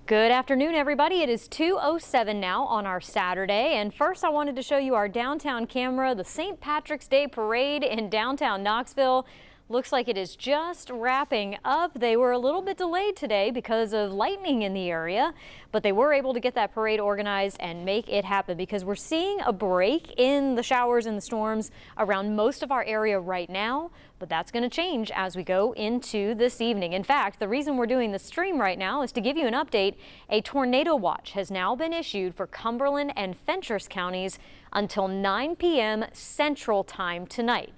Good afternoon, everybody. It is 2:07 now on our Saturday. And first, I wanted to show you our downtown camera. The St. Patrick's Day Parade in downtown Knoxville looks like it is just wrapping up. They were a little bit delayed today because of lightning in the area, but they were able to get that parade organized and make it happen because we're seeing a break in the showers and the storms around most of our area right now. But that's going to change as we go into this evening. In fact, the reason we're doing the stream right now is to give you an update. A tornado watch has now been issued for Cumberland and Fentress counties until 9 p.m. Central Time tonight.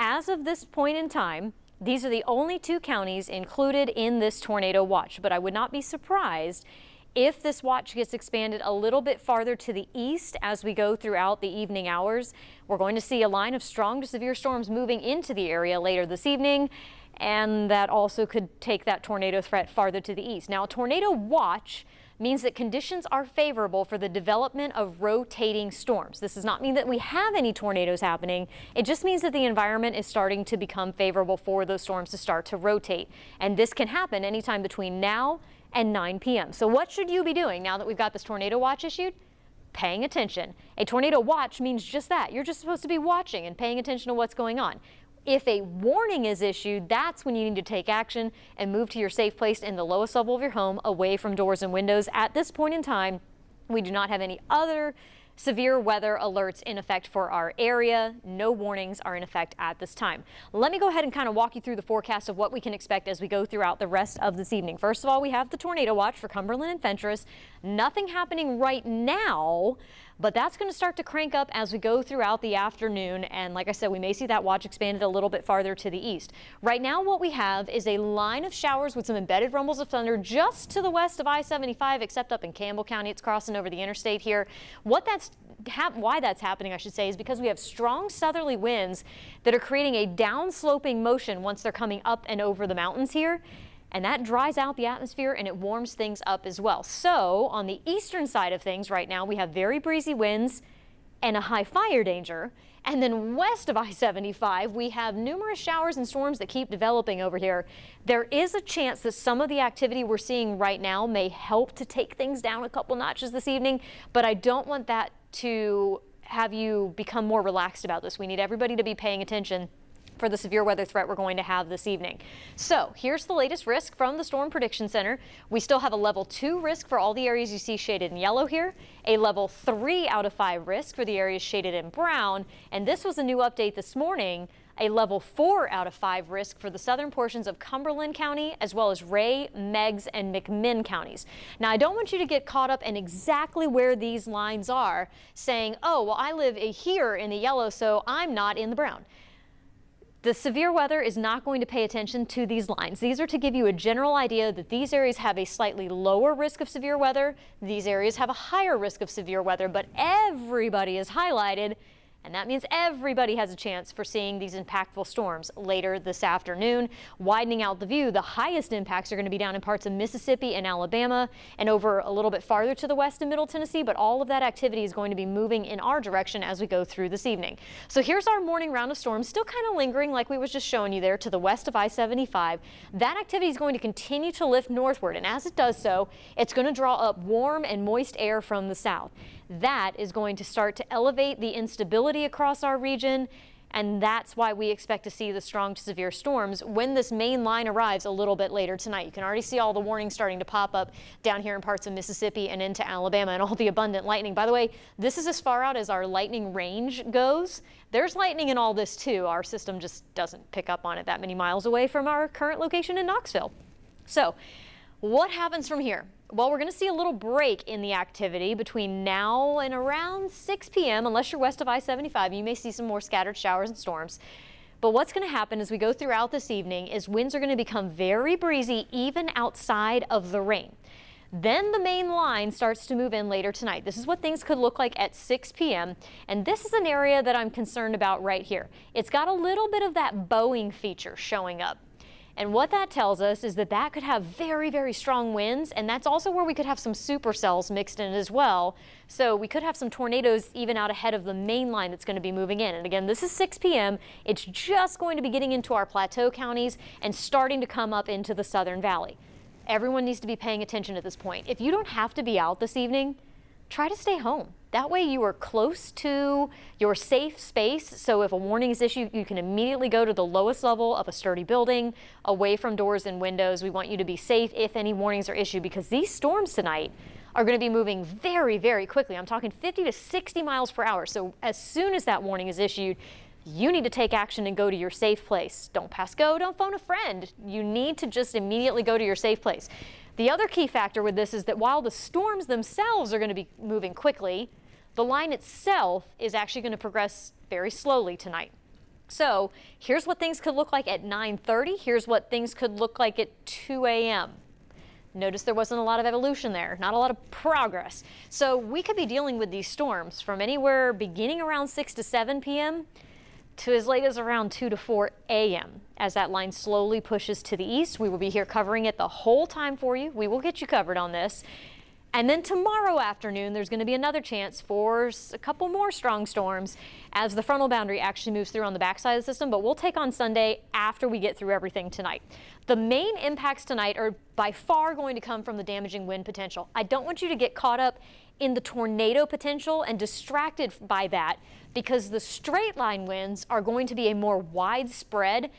As of this point in time, these are the only two counties included in this tornado watch, but I would not be surprised if this watch gets expanded a little bit farther to the east as we go throughout the evening hours. We're going to see a line of strong to severe storms moving into the area later this evening, and that also could take that tornado threat farther to the east. Now, a tornado watch means that conditions are favorable for the development of rotating storms. This does not mean that we have any tornadoes happening. It just means that the environment is starting to become favorable for those storms to start to rotate. And this can happen anytime between now and 9 p.m. So what should you be doing now that we've got this tornado watch issued? Paying attention. A tornado watch means just that. You're just supposed to be watching and paying attention to what's going on. If a warning is issued, that's when you need to take action and move to your safe place in the lowest level of your home, away from doors and windows. At this point in time, we do not have any other severe weather alerts in effect for our area. No warnings are in effect at this time. Let me go ahead and kind of walk you through the forecast of what we can expect as we go throughout the rest of this evening. First of all, we have the tornado watch for Cumberland and Fentress. Nothing happening right now, but that's going to start to crank up as we go throughout the afternoon. And like I said, we may see that watch expanded a little bit farther to the east. Right now, what we have is a line of showers with some embedded rumbles of thunder just to the west of I-75, except up in Campbell County. It's crossing over the interstate here. Why that's happening, I should say, is because we have strong southerly winds that are creating a downsloping motion once they're coming up and over the mountains here. And that dries out the atmosphere and it warms things up as well. So on the eastern side of things right now, we have very breezy winds and a high fire danger. And then west of I-75, we have numerous showers and storms that keep developing over here. There is a chance that some of the activity we're seeing right now may help to take things down a couple notches this evening, but I don't want that to have you become more relaxed about this. We need everybody to be paying attention for the severe weather threat we're going to have this evening. So here's the latest risk from the Storm Prediction Center. We still have a level 2 risk for all the areas you see shaded in yellow here, a level 3 out of 5 risk for the areas shaded in brown, and this was a new update this morning, a level 4 out of 5 risk for the southern portions of Cumberland County, as well as Ray, Meigs, and McMinn counties. Now, I don't want you to get caught up in exactly where these lines are, saying, oh, well, I live here in the yellow, so I'm not in the brown. The severe weather is not going to pay attention to these lines. These are to give you a general idea that these areas have a slightly lower risk of severe weather. These areas have a higher risk of severe weather, but everybody is highlighted. And that means everybody has a chance for seeing these impactful storms later this afternoon. Widening out the view, the highest impacts are going to be down in parts of Mississippi and Alabama and over a little bit farther to the west in Middle Tennessee, but all of that activity is going to be moving in our direction as we go through this evening. So here's our morning round of storms, still kind of lingering like we was just showing you there to the west of I-75. That activity is going to continue to lift northward, and as it does so, it's going to draw up warm and moist air from the south. That is going to start to elevate the instability across our region, and that's why we expect to see the strong to severe storms when this main line arrives a little bit later tonight. You can already see all the warnings starting to pop up down here in parts of Mississippi and into Alabama, and all the abundant lightning. By the way, this is as far out as our lightning range goes. There's lightning in all this too. Our system just doesn't pick up on it that many miles away from our current location in Knoxville. So what happens from here? Well, we're going to see a little break in the activity between now and around 6 p.m. Unless you're west of I-75, you may see some more scattered showers and storms. But what's going to happen as we go throughout this evening is winds are going to become very breezy even outside of the rain. Then the main line starts to move in later tonight. This is what things could look like at 6 p.m. And this is an area that I'm concerned about right here. It's got a little bit of that bowing feature showing up. And what that tells us is that that could have very, very strong winds, and that's also where we could have some supercells mixed in as well. So we could have some tornadoes even out ahead of the main line that's going to be moving in. And again, this is 6 p.m. It's just going to be getting into our plateau counties and starting to come up into the Southern Valley. Everyone needs to be paying attention at this point. If you don't have to be out this evening, try to stay home. That way you are close to your safe space. So if a warning is issued, you can immediately go to the lowest level of a sturdy building, away from doors and windows. We want you to be safe if any warnings are issued, because these storms tonight are going to be moving very, very quickly. I'm talking 50 to 60 miles per hour. So as soon as that warning is issued, you need to take action and go to your safe place. Don't pass go, don't phone a friend. You need to just immediately go to your safe place. The other key factor with this is that while the storms themselves are going to be moving quickly, the line itself is actually going to progress very slowly tonight. So here's what things could look like at 9:30. Here's what things could look like at 2 a.m. Notice there wasn't a lot of evolution there, not a lot of progress. So we could be dealing with these storms from anywhere beginning around 6 to 7 p.m. to as late as around 2 to 4 a.m. As that line slowly pushes to the east, we will be here covering it the whole time for you. We will get you covered on this. And then tomorrow afternoon, there's going to be another chance for a couple more strong storms as the frontal boundary actually moves through on the backside of the system, but we'll take on Sunday after we get through everything tonight. The main impacts tonight are by far going to come from the damaging wind potential. I don't want you to get caught up in the tornado potential and distracted by that, because the straight line winds are going to be a more widespread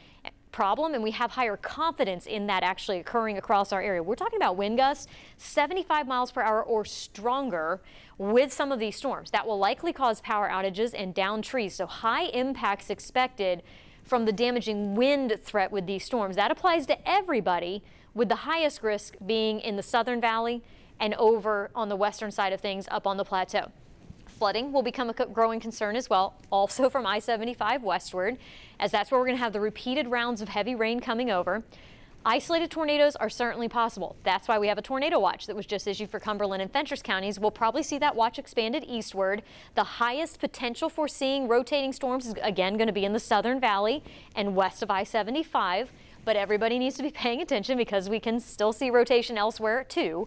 problem, and we have higher confidence in that actually occurring across our area. We're talking about wind gusts 75 miles per hour or stronger with some of these storms. That will likely cause power outages and down trees, so high impacts expected from the damaging wind threat with these storms. That applies to everybody, with the highest risk being in the Southern Valley and over on the western side of things up on the plateau. Flooding will become a growing concern as well, also from I-75 westward, as that's where we're going to have the repeated rounds of heavy rain coming over. Isolated tornadoes are certainly possible. That's why we have a tornado watch that was just issued for Cumberland and Fentress counties. We'll probably see that watch expanded eastward. The highest potential for seeing rotating storms is again going to be in the Southern Valley and west of I-75, but everybody needs to be paying attention because we can still see rotation elsewhere too.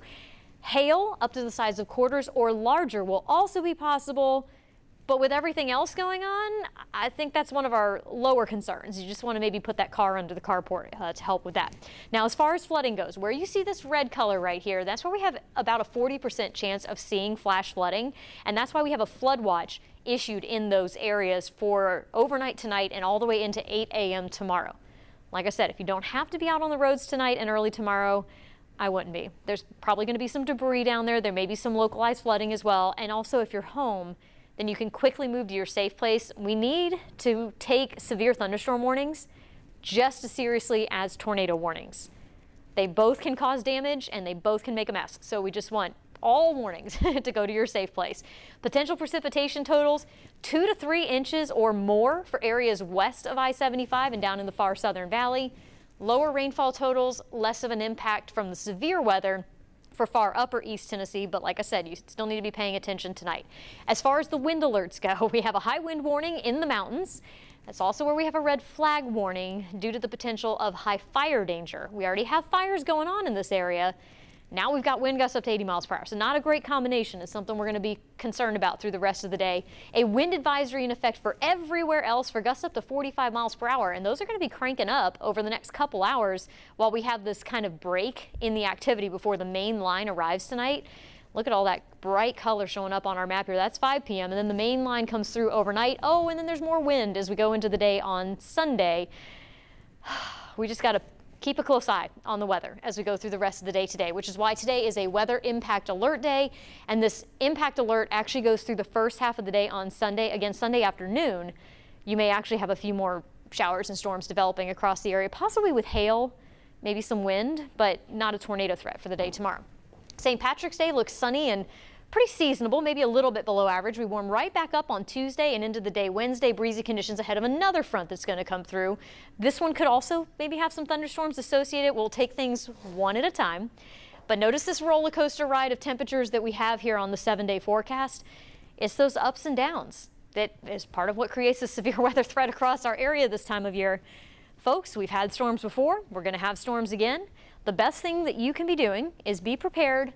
Hail up to the size of quarters or larger will also be possible, but with everything else going on, I think that's one of our lower concerns. You just want to maybe put that car under the carport to help with that. Now, as far as flooding goes, where you see this red color right here, that's where we have about a 40% chance of seeing flash flooding, and that's why we have a flood watch issued in those areas for overnight tonight and all the way into 8 a.m. tomorrow. Like I said, if you don't have to be out on the roads tonight and early tomorrow, I wouldn't be. There's probably going to be some debris down there. There may be some localized flooding as well. And also, if you're home, then you can quickly move to your safe place. We need to take severe thunderstorm warnings just as seriously as tornado warnings. They both can cause damage and they both can make a mess. So we just want all warnings to go to your safe place. Potential precipitation totals 2 to 3 inches or more for areas west of I-75 and down in the far Southern Valley. Lower rainfall totals, less of an impact from the severe weather for far upper East Tennessee, but like I said, you still need to be paying attention tonight. As far as the wind alerts go, we have a high wind warning in the mountains. That's also where we have a red flag warning due to the potential of high fire danger. We already have fires going on in this area. Now we've got wind gusts up to 80 miles per hour, so not a great combination. It's something we're going to be concerned about through the rest of the day. A wind advisory in effect for everywhere else for gusts up to 45 miles per hour, and those are going to be cranking up over the next couple hours while we have this kind of break in the activity before the main line arrives tonight. Look at all that bright color showing up on our map here. That's 5 p.m. and then the main line comes through overnight. Oh, and then there's more wind as we go into the day on Sunday. We just got to keep a close eye on the weather as we go through the rest of the day today, which is why today is a weather impact alert day. And this impact alert actually goes through the first half of the day on Sunday. Again, Sunday afternoon, you may actually have a few more showers and storms developing across the area, possibly with hail, maybe some wind, but not a tornado threat for the day tomorrow. St. Patrick's Day looks sunny and pretty seasonable, maybe a little bit below average. We warm right back up on Tuesday and into the day Wednesday. Breezy conditions ahead of another front that's going to come through. This one could also maybe have some thunderstorms associated. We'll take things one at a time. But notice this roller coaster ride of temperatures that we have here on the 7-day forecast. It's those ups and downs that is part of what creates a severe weather threat across our area this time of year. Folks, we've had storms before. We're going to have storms again. The best thing that you can be doing is be prepared,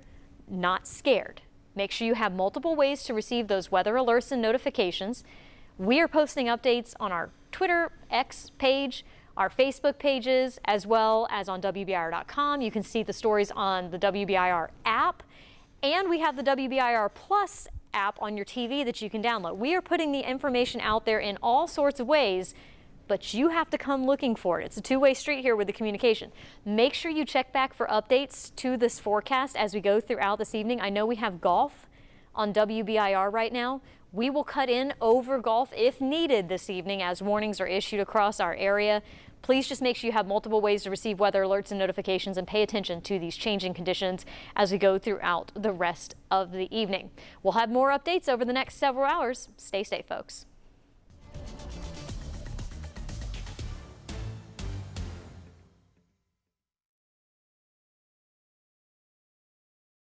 not scared. Make sure you have multiple ways to receive those weather alerts and notifications. We are posting updates on our Twitter, X page, our Facebook pages as well as on WBIR.com. You can see the stories on the WBIR app, and we have the WBIR Plus app on your TV that you can download. We are putting the information out there in all sorts of ways, but you have to come looking for it. It's a two-way street here with the communication. Make sure you check back for updates to this forecast as we go throughout this evening. I know we have golf on WBIR right now. We will cut in over golf if needed this evening as warnings are issued across our area. Please just make sure you have multiple ways to receive weather alerts and notifications, and pay attention to these changing conditions as we go throughout the rest of the evening. We'll have more updates over the next several hours. Stay safe, folks.